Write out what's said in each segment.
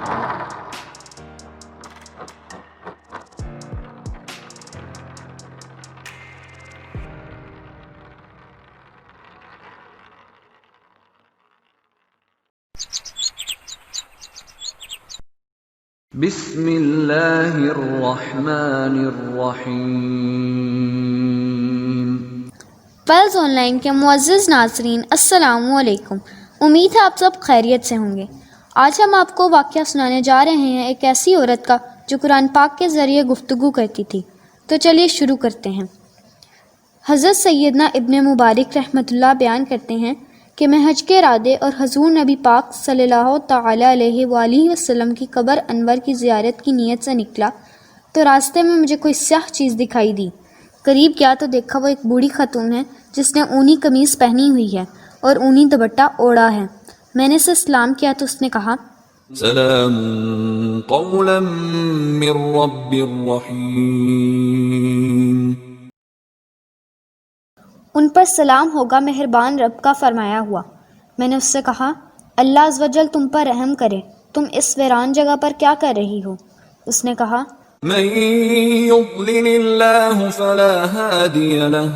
بسم اللہ الرحمن الرحیم۔ پلس آن لائن کے معزز ناظرین، السلام علیکم۔ امید ہے آپ سب خیریت سے ہوں گے۔ آج ہم آپ کو واقعہ سنانے جا رہے ہیں ایک ایسی عورت کا جو قرآن پاک کے ذریعے گفتگو کرتی تھی۔ تو چلیے شروع کرتے ہیں۔ حضرت سیدنا ابن مبارک رحمۃ اللہ بیان کرتے ہیں کہ میں حج کے ارادے اور حضور نبی پاک صلی اللہ تعالی علیہ وآلہ وسلم کی قبر انور کی زیارت کی نیت سے نکلا تو راستے میں مجھے کوئی سیاہ چیز دکھائی دی۔ قریب گیا تو دیکھا وہ ایک بوڑھی خاتون ہے جس نے اونی قمیص پہنی ہوئی ہے اور اونی دوپٹہ اوڑھا ہے۔ میں نے اسے سلام کیا تو اس نے کہا، سلام قولا من رب الرحیم۔ ان پر سلام ہوگا مہربان رب کا فرمایا ہوا۔ میں نے اس سے کہا، اللہ عز و جل تم پر رحم کرے، تم اس ویران جگہ پر کیا کر رہی ہو؟ اس نے کہا، من یضلل اللہ فلا ہادی لہ۔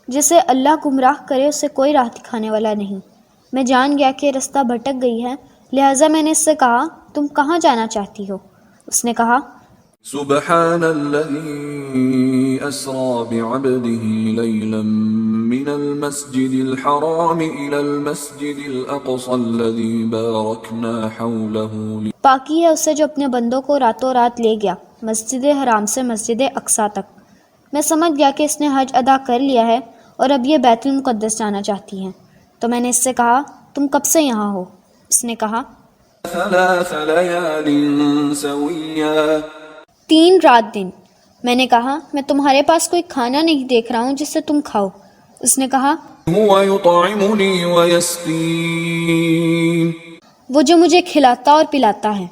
جسے اللہ گمراہ کرے اسے کوئی راہ دکھانے والا نہیں۔ میں جان گیا کہ رستہ بھٹک گئی ہے، لہٰذا میں نے اس سے کہا، تم کہاں جانا چاہتی ہو؟ اس نے کہا، سبحان الذي أسرى بعبده ليلا من المسجد الحرام إلى المسجد الأقصى الذي باركنا حوله۔ پاکی ہے اسے جو اپنے بندوں کو راتوں رات لے گیا مسجد حرام سے مسجد اقصیٰ تک۔ میں سمجھ گیا کہ اس نے حج ادا کر لیا ہے اور اب یہ بیت المقدس جانا چاہتی ہیں۔ تو میں نے اس سے کہا، تم کب سے یہاں ہو؟ اس نے کہا، 3 ليال سويا۔ 3 رات دن۔ میں نے کہا، میں تمہارے پاس کوئی کھانا نہیں دیکھ رہا ہوں جس سے تم کھاؤ۔ اس نے کہا، هو يطعمني ويسقين۔ وہ جو مجھے کھلاتا اور پلاتا ہے۔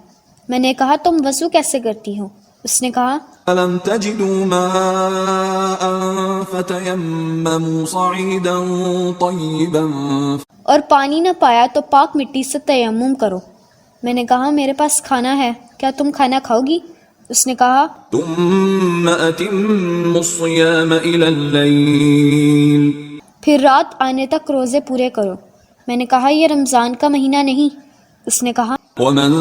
میں نے کہا، تم وضو کیسے کرتی ہو؟ اس نے کہا، أَلَمْ تَجِدُوا مَاءً فَتَيَمَّمُوا صَعِيدًا طَيِّبًا۔ اور پانی نہ پایا تو پاک مٹی سے تیمم کرو۔ میں نے کہا، میرے پاس کھانا ہے، کیا تم کھانا کھاؤ گی؟ اس نے کہا، ثُمَّ أَتِمُّوا الصِّيَامَ إِلَى اللَّيْلِ۔ پھر رات آنے تک روزے پورے کرو۔ میں نے کہا، یہ رمضان کا مہینہ نہیں۔ اس نے کہا، وَمَن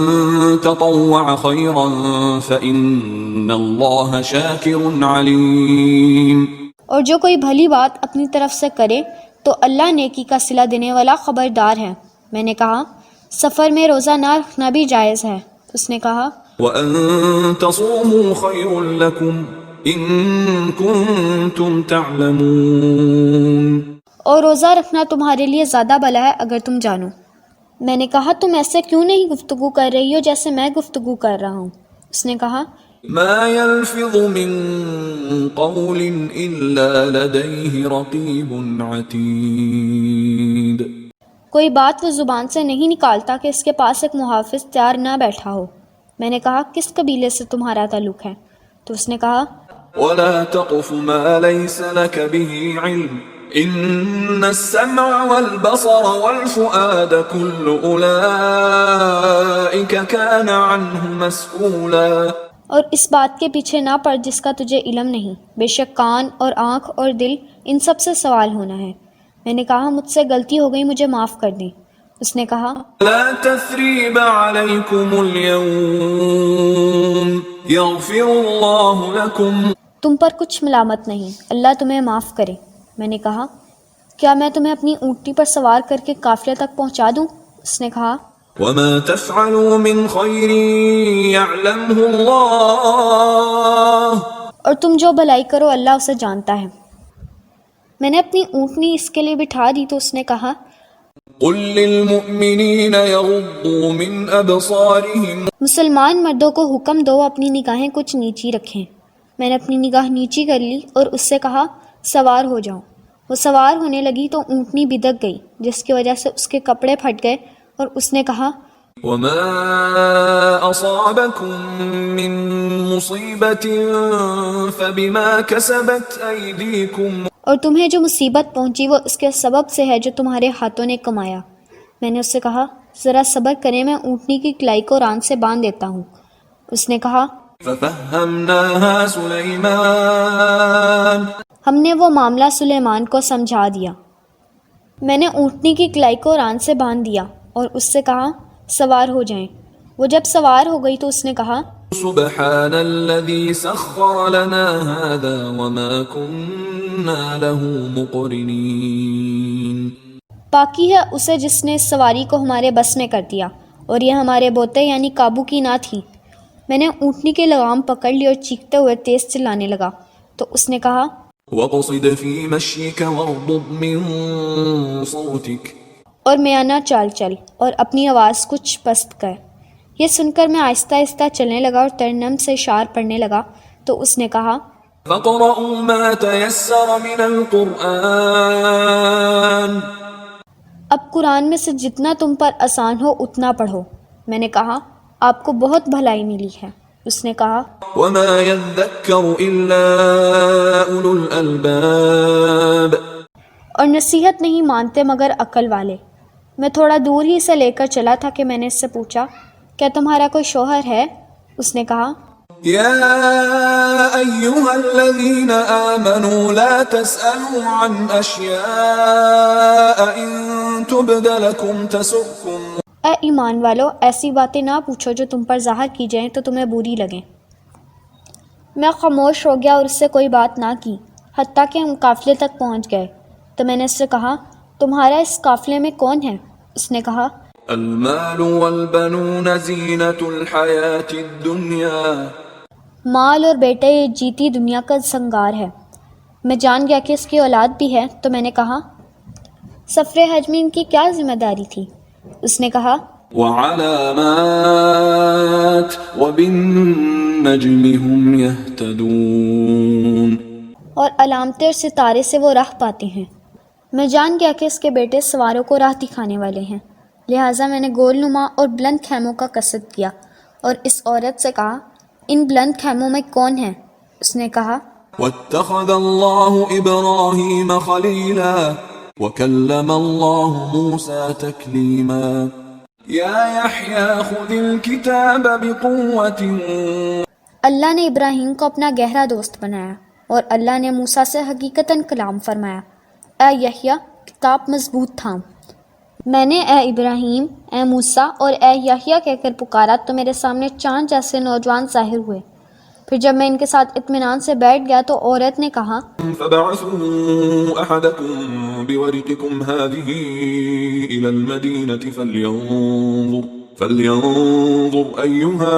تَطَوَّعَ خَيْرًا فَإِنَّ اللَّهَ شَاكِرٌ عَلِيمٌ۔ اور جو کوئی بھلی بات اپنی طرف سے کرے تو اللہ نیکی کا صلہ دینے والا خبردار ہے۔ میں نے کہا، سفر میں روزہ نہ رکھنا بھی جائز ہے۔ اس نے کہا، وَأَن تَصُومُوا خَيْرٌ لَكُمْ إِن كُنتُمْ تَعْلَمُونَ۔ اور روزہ رکھنا تمہارے لیے زیادہ بھلا ہے اگر تم جانو۔ میں نے کہا، تم ایسے کیوں نہیں گفتگو کر رہی ہو جیسے میں گفتگو کر رہا ہوں؟ اس نے کہا، ما يلفظ من قول إلا لديه رقيب عتيد۔ کوئی بات وہ زبان سے نہیں نکالتا کہ اس کے پاس ایک محافظ تیار نہ بیٹھا ہو۔ میں نے کہا، کس قبیلے سے تمہارا تعلق ہے؟ تو اس نے کہا، ولا تقف ما ليس لك به علم إن السمع والبصر والفؤاد كل أولئك كان عنه مسؤولا۔ اور اس بات کے پیچھے نہ پڑ جس کا تجھے علم نہیں، بے شک کان اور آنکھ اور دل ان سب سے سوال ہونا ہے۔ میں نے کہا، مجھ سے غلطی ہو گئی، مجھے معاف کر دیں۔ اس نے کہا، لا تثريب عليكم اليوم يغفر الله لكم۔ تم پر کچھ ملامت نہیں، اللہ تمہیں معاف کرے۔ میں نے کہا، کیا میں تمہیں اپنی اونٹنی پر سوار کر کے قافلے تک پہنچا دوں؟ اس نے کہا، وما تفعلوا من خير يعلمه الله۔ اور تم جو بھلائی کرو اللہ اسے جانتا ہے۔ میں نے اپنی اونٹنی اس کے لیے بٹھا دی تو اس نے کہا، قل للمؤمنين يغضوا من أبصارهم۔ مسلمان مردوں کو حکم دو اپنی نگاہیں کچھ نیچی رکھیں۔ میں نے اپنی نگاہ نیچی کر لی اور اس سے کہا، سوار ہو جاؤ۔ وہ سوار ہونے لگی تو اونٹنی بدک گئی جس کی وجہ سے اس کے کپڑے پھٹ گئے اور اس نے کہا، وما أصابكم من مصيبة فبما كسبت أيديكم۔ اور تمہیں جو مصیبت پہنچی وہ اس کے سبب سے ہے جو تمہارے ہاتھوں نے کمایا۔ میں نے اس سے کہا ذرا صبر کریں، میں اونٹنی کی کلائی کو ران سے باندھ دیتا ہوں۔ اس نے کہا فَفَهَّمْنَاهَا سُلَيْمَانَ ہم نے وہ معاملہ سلیمان کو سمجھا دیا۔ میں نے اونٹنی کی کلائی کو ران سے باندھ دیا اور اس سے کہا سوار ہو جائیں۔ وہ جب سوار ہو گئی تو اس نے کہا سبحان الذي سخر لنا هذا وما كنا له مقرنين پاکی ہے اسے جس نے اس سواری کو ہمارے بس میں کر دیا اور یہ ہمارے بوتے یعنی قابو کی نہ تھی۔ میں نے اونٹنی کے لگام پکڑ لی اور چیختے ہوئے تیز چلانے لگا تو اس نے کہا وَقْصِدْ فِي مَشْيِكَ وَاغْضُضْ مِنْ صَوْتِكَ اور میانہ چال چل اور اپنی آواز کچھ پست کر۔ یہ سن کر میں آہستہ آہستہ چلنے لگا اور ترنم سے اشعار پڑھنے لگا تو اس نے کہا فَقْرَؤُوا مَا تَيَسَّرَ مِنَ الْقُرْآنِ اب قرآن میں سے جتنا تم پر آسان ہو اتنا پڑھو۔ میں نے کہا آپ کو بہت بھلائی ملی ہے۔ اس نے کہا وَمَا يَذَّكَّرُ إِلَّا أُولُو الْأَلْبَابِ اور نصیحت نہیں مانتے مگر عقل والے۔ میں تھوڑا دور ہی سے لے کر چلا تھا کہ میں نے اس سے پوچھا کیا تمہارا کوئی شوہر ہے؟ اس نے کہا يَا أَيُّهَا الَّذِينَ آمَنُوا لَا تَسْأَلُوا عَنْ أَشْيَاءَ إِن تُبْدَ لَكُمْ تَسُؤْكُمْ اے ایمان والو ایسی باتیں نہ پوچھو جو تم پر ظاہر کی جائیں تو تمہیں بری لگیں۔ میں خاموش ہو گیا اور اس سے کوئی بات نہ کی حتیٰ کہ ہم قافلے تک پہنچ گئے تو میں نے اس سے کہا تمہارا اس قافلے میں کون ہے؟ اس نے کہا المال والبنون زینة الحیاة الدنیا مال اور بیٹے یہ جیتی دنیا کا سنگار ہے۔ میں جان گیا کہ اس کی اولاد بھی ہے تو میں نے کہا سفر حج میں ان کی کیا ذمہ داری تھی؟ اس نے کہا وعلامات وبالنجم هم يهتدون اور علامتیں اور ستارے سے وہ راہ پاتے ہیں۔ میں جان گیا کہ اس کے بیٹے سواروں کو راہ دکھانے والے ہیں، لہٰذا میں نے گول نما اور بلند خیموں کا قصد کیا اور اس عورت سے کہا ان بلند خیموں میں کون ہے؟ اس نے کہا واتخذ اللہ ابراہیم خلیلا وکلم اللہ موسیٰ تکلیما یا یحییٰ خذ الکتاب بقوة اللہ نے ابراہیم کو اپنا گہرا دوست بنایا اور اللہ نے موسیٰ سے حقیقتاً کلام فرمایا اے یحییٰ کتاب مضبوط تھام۔ میں نے اے ابراہیم، اے موسیٰ اور اے یحییٰ کہہ کر پکارا تو میرے سامنے چاند جیسے نوجوان ظاہر ہوئے۔ پھر جب میں ان کے ساتھ اطمینان سے بیٹھ گیا تو عورت نے کہا فبعثوا احدكم بورقكم هذه الى المدينة فلينظر ايها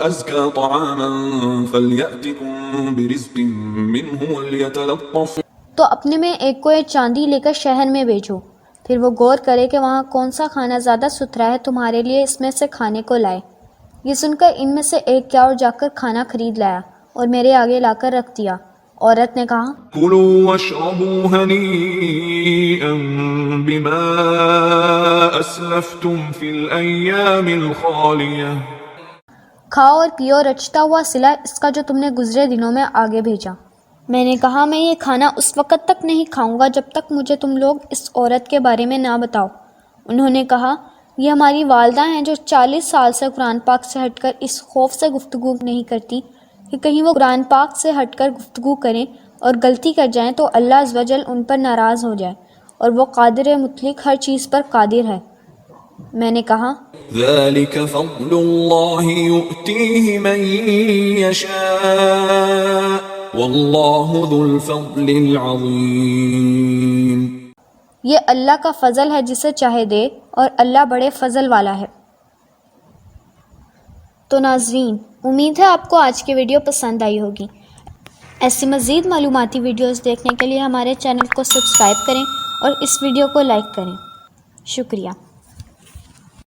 ازكى طعاما فليأتكم برزق منه وليتلطف تو اپنے میں ایک کو یہ چاندی لے کر شہر میں بھیجو، پھر وہ غور کرے کہ وہاں کون سا کھانا زیادہ ستھرا ہے تمہارے لیے اس میں سے کھانے کو لائے۔ یہ سن کر ان میں سے ایک کیا اور جا کر کھانا خرید لایا اور میرے آگے لا کر رکھ دیا۔ عورت نے کہا كلوا واشربوا هنيئا بما اسلفتم في الايام الخالية کھاؤ اور پیو رچتا ہوا صلہ اس کا جو تم نے گزرے دنوں میں آگے بھیجا۔ میں نے کہا میں یہ کھانا اس وقت تک نہیں کھاؤں گا جب تک مجھے تم لوگ اس عورت کے بارے میں نہ بتاؤ۔ انہوں نے کہا یہ ہماری والدہ ہیں جو 40 سال سے قرآن پاک سے ہٹ کر اس خوف سے گفتگو نہیں کرتی کہ کہیں وہ قرآن پاک سے ہٹ کر گفتگو کریں اور غلطی کر جائیں تو اللہ عز و جل ان پر ناراض ہو جائے اور وہ قادر مطلق ہر چیز پر قادر ہے۔ میں نے کہا ذلك فضل الله يؤتيه من يشاء والله ذو الفضل العظيم یہ اللہ کا فضل ہے جسے چاہے دے اور اللہ بڑے فضل والا ہے۔ تو ناظرین امید ہے آپ کو آج کی ویڈیو پسند آئی ہوگی۔ ایسی مزید معلوماتی ویڈیوز دیکھنے کے لیے ہمارے چینل کو سبسکرائب کریں اور اس ویڈیو کو لائک کریں۔ شکریہ۔